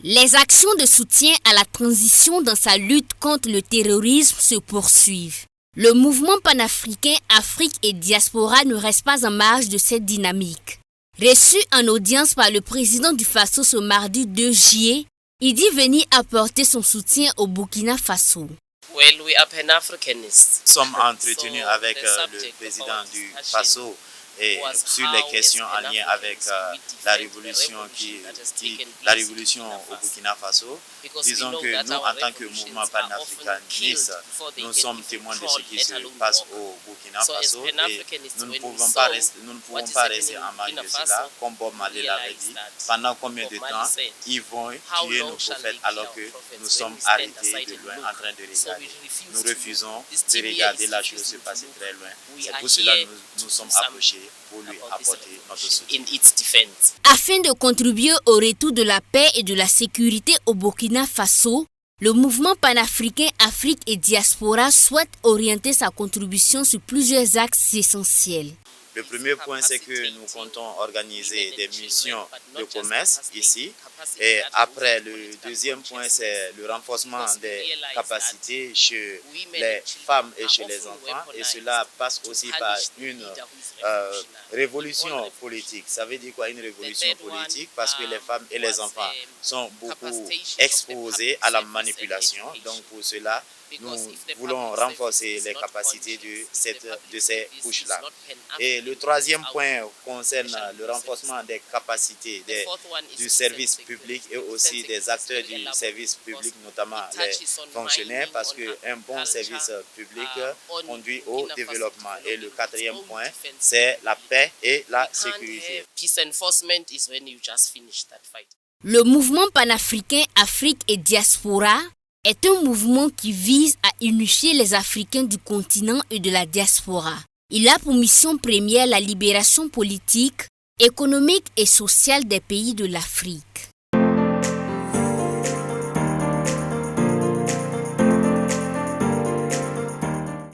Les actions de soutien à la transition dans sa lutte contre le terrorisme se poursuivent. Le mouvement panafricain Afrique et Diaspora ne reste pas en marge de cette dynamique. Reçu en audience par le président du Faso ce mardi 2 juillet, il dit venir apporter son soutien au Burkina Faso. Nous sommes entretenus avec le président du Faso et sur les questions en lien avec la révolution au Burkina Faso. Disons que nous, en tant que mouvement panafricaniste, nous sommes témoins de ce qui se passe au Burkina Faso et nous ne pouvons pas rester en marge de cela. Comme Bob Marley l'avait dit, pendant combien de temps ils vont tuer nos prophètes alors que nous sommes arrêtés de loin en train de regarder. Nous refusons de regarder la chose se passer très loin. C'est pour cela que nous sommes approchés pour lui apporter notre soutien. Afin de contribuer au retour de la paix et de la sécurité au Burkina Faso, le mouvement panafricain Afrique et Diaspora souhaite orienter sa contribution sur plusieurs axes essentiels. Le premier point, c'est que nous comptons organiser des missions de commerce ici. Et après, le deuxième point, c'est le renforcement des capacités chez les femmes et chez les enfants. Et cela passe aussi par une révolution politique. Ça veut dire quoi, une révolution politique? Parce que les femmes et les enfants sont beaucoup exposés à la manipulation. Donc pour cela, nous voulons renforcer les capacités de ces couches-là. Et le troisième point concerne le renforcement des capacités du service public et aussi des acteurs du service public, notamment les fonctionnaires, parce qu'un bon service public conduit au développement. Et le quatrième point, c'est la paix et la sécurité. Le mouvement panafricain Afrique et Diaspora est un mouvement qui vise à unifier les Africains du continent et de la diaspora. Il a pour mission première la libération politique, économique et sociale des pays de l'Afrique.